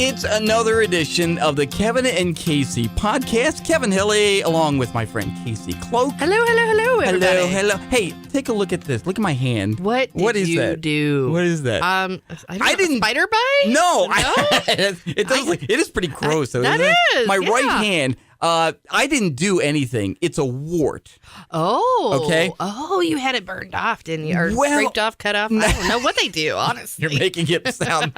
It's another edition of the Kevin and Casey podcast. Kevin Hilly, along with my friend Casey Cloak. Hello, everybody. Hello. Hey, take a look at this. Look at my hand. What is you that? do? What is that? I don't know, didn't. Spider bite? No. It does. It is pretty gross. That is. My yeah. right hand. I didn't do anything. It's a wart. Oh. Okay. Oh, you had it burned off, didn't you? Or Well, scraped off, cut off? I don't know what they do, honestly. You're making it sound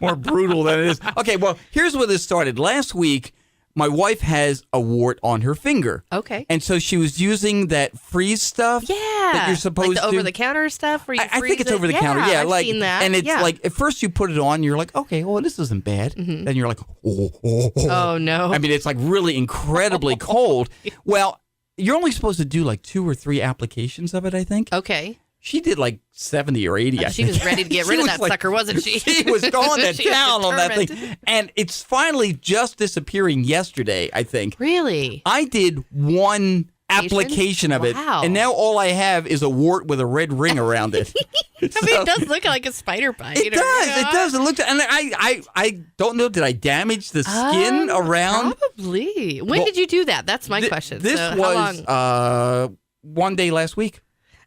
more brutal than it is. Okay, well, here's where this started. Last week, my wife has a wart on her finger. Okay. And so she was using that freeze stuff that you're supposed like the to. over-the-counter stuff where you I think it's over the counter. Yeah, I've like, seen that. and it's yeah. like at first you put it on, you're like, okay, well this isn't bad. Mm-hmm. Then you're like, oh. Oh, no. I mean, it's like really incredibly cold. Well, you're only supposed to do like 2 or 3 applications of it, I think. Okay. She did like 70 or 80. She was ready to get rid of that sucker, wasn't she? She was going to She was town on that thing. determined. And it's finally just disappearing yesterday, I think. Really? I did one application of it, Wow. and now all I have is a wart with a red ring around it. I mean, it does look like a spider bite. It does. It looks, and I don't know. Did I damage the skin around? Probably. When Well, did you do that? That's my question. This So, how was long? one day last week.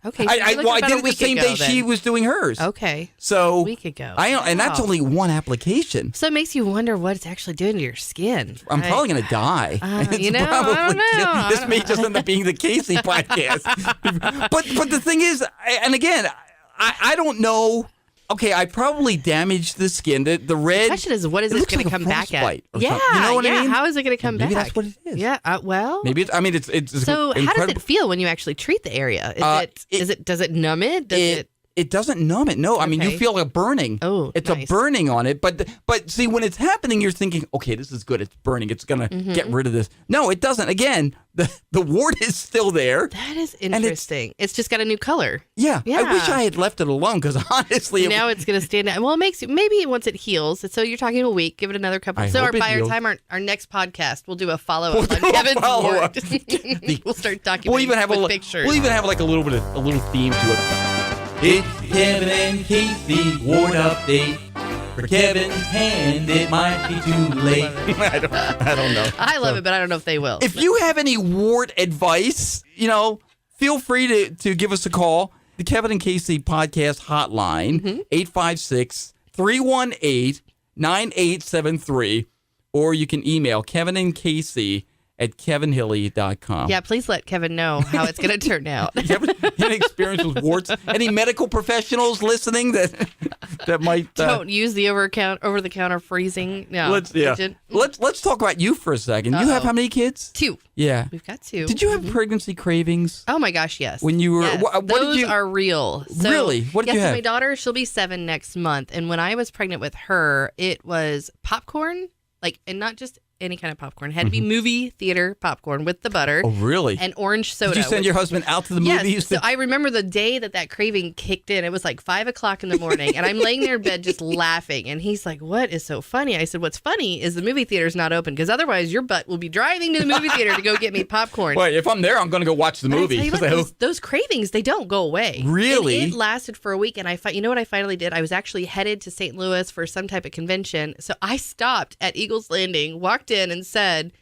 Okay. So I you're looking about did a it the week same ago, day then. she was doing hers. Okay. So A week ago. and that's Wow. only one application. So it makes you wonder what it's actually doing to your skin. I'm right? probably going to die. It's you know, I don't know. This may just end up being the Casey podcast. but the thing is, and again, I don't know. Okay, I probably damaged the skin. The red. The question is, what is it this looks going like to a come back at? frostbite or Yeah, something. You know what I mean? How is it going to come Maybe back? that's what it is. Yeah. Well. Maybe it's So how does incredible. it feel when you actually treat the area? Does it numb it? It doesn't numb it. No, I mean you Okay. feel a burning. Oh, it's nice. a burning on it. But see, when it's happening, you're thinking, okay, this is good. It's burning. It's gonna Mm-hmm. get rid of this. No, it doesn't. Again, the wart is still there. That is interesting. It's just got a new color. Yeah. Yeah. I wish I had left it alone because honestly, Now it's going to stand out. Well, it makes you, maybe once it heals. So you're talking a week. Give it another couple. I So hope it by our heals. time our next podcast, we'll do a follow up We'll on do a Kevin's follow-up. wart. We'll start documenting we'll even have with a pictures. we'll even have like a little theme to it. It's Kevin and Casey wart update. For Kevin's hand, it might be too late. I don't know. I love it, but I don't know if they will. If you have any wart advice, feel free to give us a call. The Kevin and Casey podcast hotline, 856-318-9873. Or you can email Kevin and Casey at kevinhilly.com. Yeah, please let Kevin know how it's going to turn out. Do you have any experience with warts? Any medical professionals listening that might Don't use the over-the-counter freezing. No. agent. Let's talk about you for a second. You have how many kids? 2. Yeah. We've got 2. Did you have pregnancy cravings? Oh my gosh, yes. When you were Yes. what did Those you are real. So, Really? What did you have? My daughter, she'll be 7 next month, and when I was pregnant with her, it was popcorn, and not just any kind of popcorn. It had to be movie theater popcorn with the butter. Oh, really? And orange soda. Did you send your husband out to the movies? Yes. So I remember the day that craving kicked in. It was like 5 o'clock in the morning, and I'm laying there in bed just laughing. And he's like, "What is so funny?" I said, "What's funny is the movie theater's not open because otherwise your butt will be driving to the movie theater to go get me popcorn." Wait, if I'm there, I'm going to go watch the But I movie. tell you what, those cravings, they don't go away. Really? And it lasted for a week, and you know what I finally did? I was actually headed to St. Louis for some type of convention, so I stopped at Eagles Landing, walked in, and said,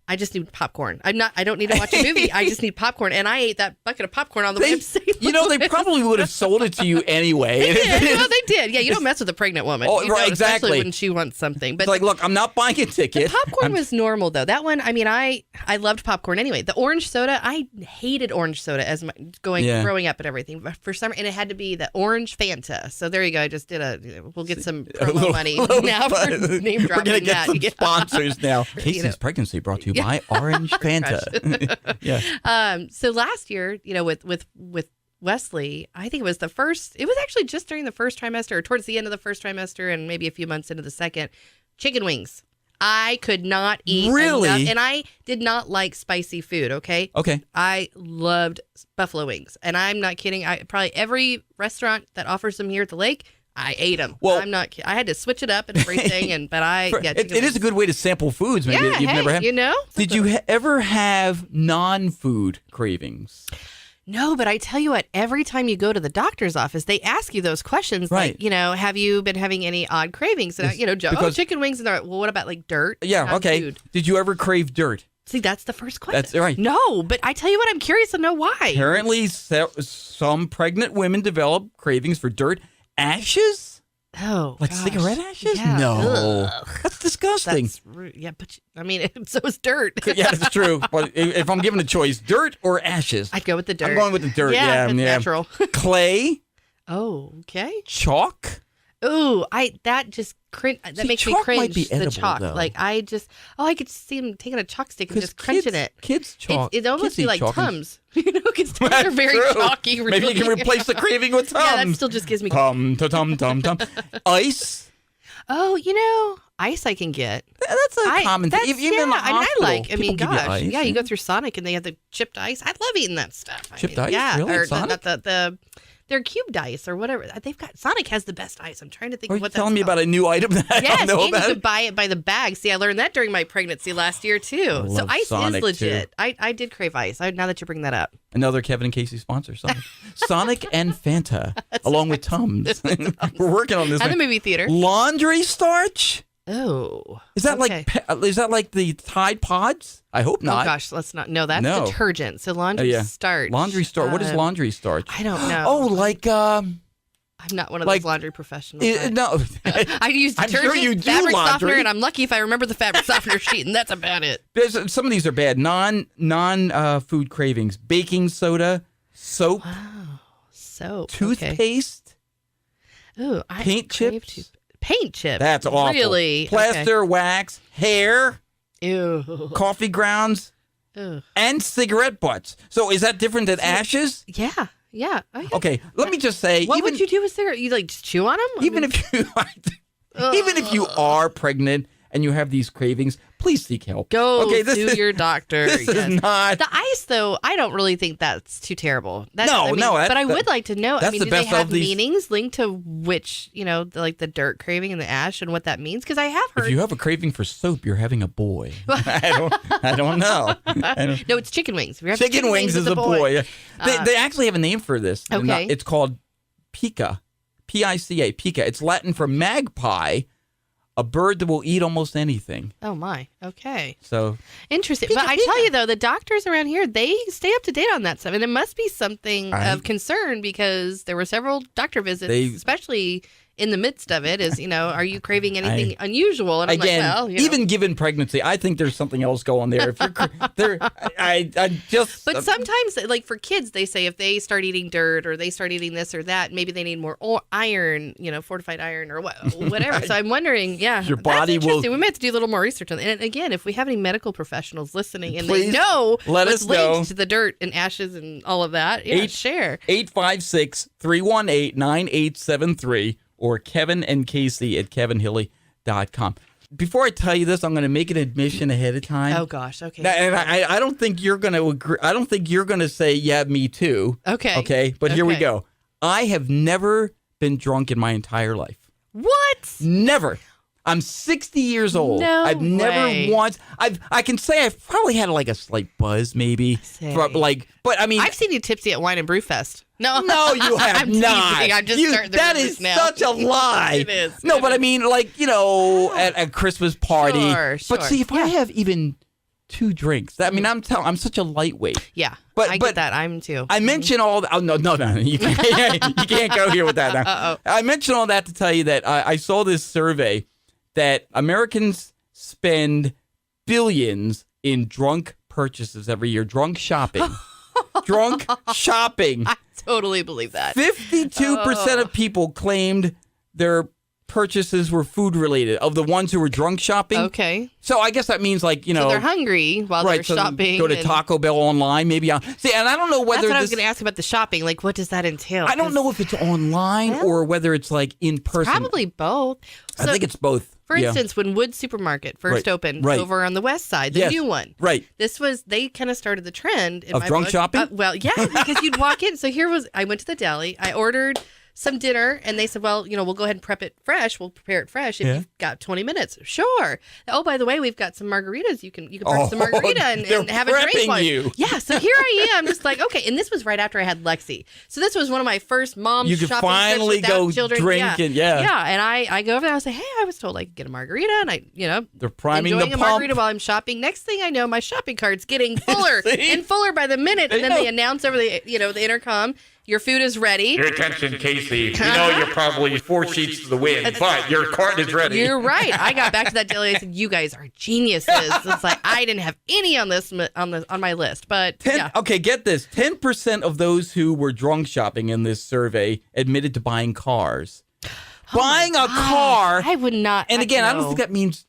I just need popcorn. I don't need to watch a movie. I just need popcorn. And I ate that bucket of popcorn on the way to St. Louis. They probably would have sold it to you anyway. They did. Well, they did. Yeah, you don't mess with a pregnant woman. Oh, You right, don't, exactly. Especially when she wants something. But It's like, look, I'm not buying a ticket. popcorn was normal, though. That one, I mean, I loved popcorn anyway. The orange soda, I hated orange soda as growing up and everything. But for some, and it had to be the orange Fanta. So there you go. I just did we'll get some promo money now for name dropping. We're going to get some Yeah. sponsors now. Casey's pregnancy brought to you by Orange Fanta. Yeah. So last year, with Wesley, I think it was actually just during the first trimester or towards the end of the first trimester and maybe a few months into the second, chicken wings. I could not eat Really? enough, and I did not like spicy food, okay? Okay. I loved buffalo wings, and I'm not kidding. Probably every restaurant that offers them here at the lake, I ate them. Well, I'm not. I had to switch it up and everything, it is a good way to sample foods. Maybe Yeah, that you've never had. you know. Did you ever have non-food cravings? No, but I tell you what, every time you go to the doctor's office, they ask you those questions. Right. Like, have you been having any odd cravings? And, chicken wings. And they're like, well, what about like dirt? Yeah, okay. Food? Did you ever crave dirt? See, that's the first question. That's right. No, but I tell you what, I'm curious to know why. Apparently, some pregnant women develop cravings for dirt. Ashes? Oh, Like gosh. cigarette ashes? Yeah. No. Ugh. That's disgusting. That's rude. Yeah, but so is dirt. Yeah, that's true. But if I'm given a choice, dirt or ashes? I'd go with the dirt. I'm going with the dirt. Yeah, it's natural. Clay? Oh, okay. Chalk? Ooh, that just that See, makes me chalk cringe. might be the edible, chalk, though. like I could see him taking a chalk stick and just crunching it. Kids chalk. It almost kids be eat like chalk and- Tums, because Tums That's are very true. chalky. Maybe you can really. replace the craving with Tums. Yeah, that still just gives me. Tum, tum, tum, tum. Ice? Oh, ice I can get. That's a common thing. That's- Even in the yeah, and hospital, I people give you gosh, ice, yeah, you go through Sonic and they have the chipped ice. I love eating that stuff. Chipped ice? Yeah, Really? or Sonic? they're cubed ice or whatever. Sonic has the best ice. I'm trying to think Are of you what telling that's me called. about a new item that I Yes, don't know and you about? could buy it by the bag. See, I learned that during my pregnancy last year too. So love ice Sonic, is legit. too. I did crave ice. Now that you bring that up, Another Kevin and Casey sponsor, Sonic. Sonic and Fanta, along with Tums. We're working on this. at the one. movie theater. Laundry starch? Oh, Is that okay. is that like the Tide Pods? I hope Oh not. gosh, let's not. No, that's No. detergent. So laundry Yeah. starch. Laundry starch. What is laundry starch? I don't know. Oh, like I'm not one of like- those laundry professionals. no. I use I'm detergent, sure you do fabric softener, laundry. and I'm lucky if I remember the fabric softener sheet, and that's about it. Some of these are bad. Non food cravings. Baking soda, soap, So toothpaste, Ooh, I paint crave chips. Paint chips. That's awful. Really? Plaster, wax, hair, Okay. Ew. coffee grounds, Ew. and cigarette butts. So is that different than ashes? Yeah. Yeah. Okay, let me just say, What even would you do with cigarette? You like just chew on them? even if you even if you are pregnant and you have these cravings, please seek help. go okay, to your doctor. This Yes. is not. The ice, though, I don't really think that's too terrible. That's, No, no, but I that- would like to know. that's the do they best have of these- meanings linked to which, like the dirt craving and the ash and what that means? Because I have If heard. you have a craving for soap, you're having a boy. I don't know. No, it's chicken wings. If you're having Chicken wings is a boy. They actually have a name for this. Okay. It's called pica. P-I-C-A. Pica. It's Latin for magpie, a bird that will eat almost anything. Oh my. Okay. So Interesting. Pika, But I tell you though, the doctors around here, they stay up to date on that stuff. And it must be something of concern because there were several doctor visits, especially in the midst of it, are you craving anything unusual? And I'm again, like, well, even given pregnancy, I think there's something else going there. If you're, I just. But sometimes, like for kids, they say if they start eating dirt or they start eating this or that, maybe they need more iron, fortified iron or whatever. So I'm wondering, Your body that's will- interesting. We may have to do a little more research on that. And again, if we have any medical professionals listening and Please they know let what's us know. linked to the dirt and ashes and all of that, share. 856-318-9873 or Kevin and Casey at kevinhilly.com. Before I tell you this, I'm going to make an admission ahead of time. Oh gosh, okay. And I don't think you're going to agree. I don't think you're going to say, yeah, me too. Okay. Okay. But here we Okay. go. I have never been drunk in my entire life. What? Never. I'm 60 years old. No I've never way. once. I can say I've probably had like a slight buzz, maybe. Say. But I mean, I've seen you tipsy at Wine and Brew Fest. No, no, you have I'm not. teasing. I'm just starting the that rumors is now. such a lie. It is. No, It but I is. mean, like at a Christmas party. Sure, But see, if I yeah. have even 2 drinks, I mean, I'm such a lightweight. Yeah, But- I but get that. I'm too. I mention all that. Oh, no. You can't go here with that now. Uh-oh. I mention all that to tell you that I saw this survey that Americans spend billions in drunk purchases every year. Drunk shopping. Drunk shopping. I totally believe that. 52% of people claimed their purchases were food related of the ones who were drunk shopping. Okay. So I guess that means So they're hungry while they're right, so shopping. go to and Taco Bell online, maybe. See, and I don't know whether That's what I was this. going to ask about the shopping. Like, what does that entail? I don't 'Cause know if it's online or whether it's like in person. Probably both. I So, think it's both. for Yeah. instance, when Wood Supermarket first Right, opened right. over on the west side, the Yes, new one. right. They kind of started the trend in Of my drunk book. shopping? Well, yeah, because you'd walk in. So I went to the deli. I ordered some dinner, and they said, well, we'll go ahead and prep it fresh. We'll prepare it fresh if you've got 20 minutes. Sure. Oh, by the way, we've got some margaritas. You can purchase the margarita and have a drink. You. Yeah, so here I am, just like, okay. And this was right after I had Lexi. So this was one of my first mom You could shopping finally trips without go children. drinking. Yeah, and I go over there, I say, hey, I was told I could get a margarita, and I, They're priming enjoying the a pump. margarita while I'm shopping. Next thing I know, my shopping cart's getting fuller See? and fuller by the minute, and then they announce over the the intercom, your food is ready. Your attention, Casey. We know you're probably 4 sheets to the wind, but your cart is ready. You're right. I got back to that deli. I said, "You guys are geniuses." It's like I didn't have any on my list, but yeah. Okay, get this: 10% of those who were drunk shopping in this survey admitted to buying cars. Buying a car. I would not. And again, I don't know. think that means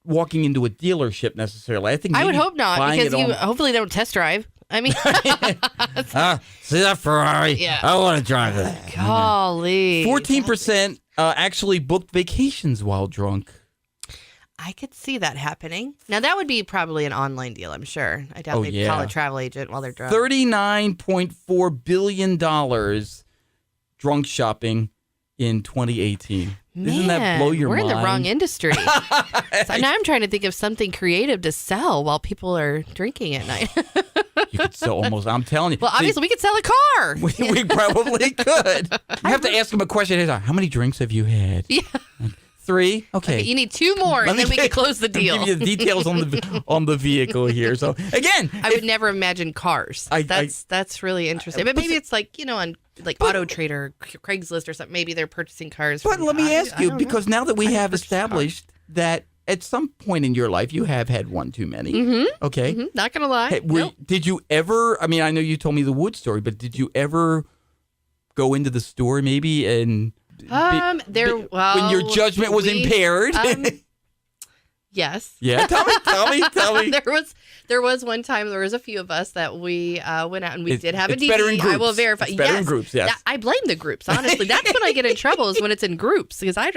walking into a dealership necessarily. I think I would maybe hope not, buying because it you on- hopefully don't test drive. I mean, see that Ferrari? Yeah. I want to drive that. golly, 14% actually booked vacations while drunk. I could see that happening. Now that would be probably an online deal, I'm sure. I doubt Oh, they'd yeah. call a travel agent while they're drunk. $39.4 billion drunk shopping in 2018. Doesn't that blow your we're mind? in the wrong industry. So now I'm trying to think of something creative to sell while people are drinking at night. You could sell almost, I'm telling you. Well, See, obviously, we could sell a car. we probably could. You have to ask him a question. How many drinks have you had? Yeah. 3? Okay. You need 2 more, and then we can close the deal. Give you the details on the vehicle here. So again, I would never imagine cars. That's really interesting. But maybe it's like on like Auto Trader, Craigslist or something. Maybe they're purchasing cars. But from- let me I ask you, don't because know. now that we I have purchased a car. established that at some point in your life you have had one too many. Okay. Mhm, not gonna lie. Hey, Nope. did you ever? I mean, I know you told me the wood story, but did you ever go into the store maybe and? When your judgment was impaired. Yes. Yeah, tell me. There was one time, there was a few of us that we went out and we did have a it's DVD. better in I will groups. verify. It's better in groups, yes. I blame the groups, honestly. That's when I get in trouble, is when it's in groups, because I'm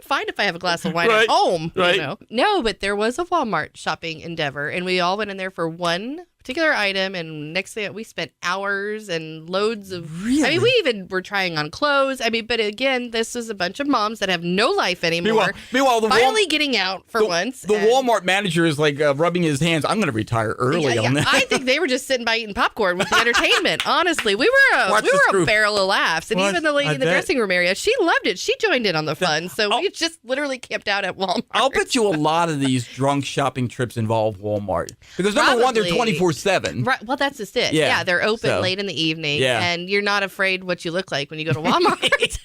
fine if I have a glass of wine Right, at home. right. No, but there was a Walmart shopping endeavor, and we all went in there for one particular item, and next thing we spent hours and loads of. Really? I mean, we even were trying on clothes. I mean, but again, this is a bunch of moms that have no life anymore. Meanwhile, the finally getting out for once. The and- Walmart manager is like rubbing his hands. I'm going to retire early on that. I think they were just sitting by eating popcorn with the entertainment. Honestly, we were Watch a this group. barrel of laughs, and Watch- even the lady I in the bet. dressing room area, she loved it. She joined in on the fun. So we just literally camped out at Walmart. I'll bet you a lot of these drunk shopping trips involve Walmart because number one, they're Probably. 24/7. Right. Well, that's just it. Yeah. Yeah, they're open So, late in the evening, yeah. and you're not afraid what you look like when you go to Walmart.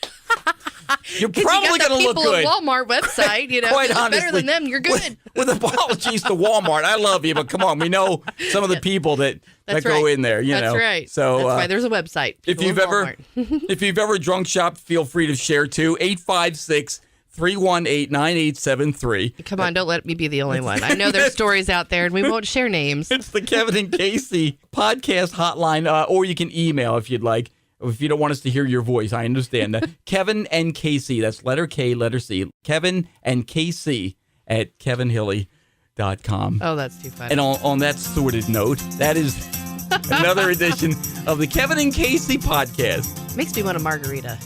You're 'Cause probably you got going the to look people good. at Walmart website, Quite if it's honestly, better than them, you're good. With apologies to Walmart, I love you, but come on, we know some of the people that That's go right. in there. You That's know, right. So that's why there's a website. if People you've at ever Walmart. if you've ever drunk shopped, feel free to share too. 856-318-9873. Come on, don't let me be the only one. I know there's stories out there, and we won't share names. It's the Kevin and Casey podcast hotline, or you can email if you'd like. If you don't want us to hear your voice, I understand that. Kevin and Casey, that's letter K, letter C. Kevin and Casey at kevinhilly.com. Oh, that's too funny. And on that sordid note, that is another edition of the Kevin and Casey podcast. Makes me want a margarita.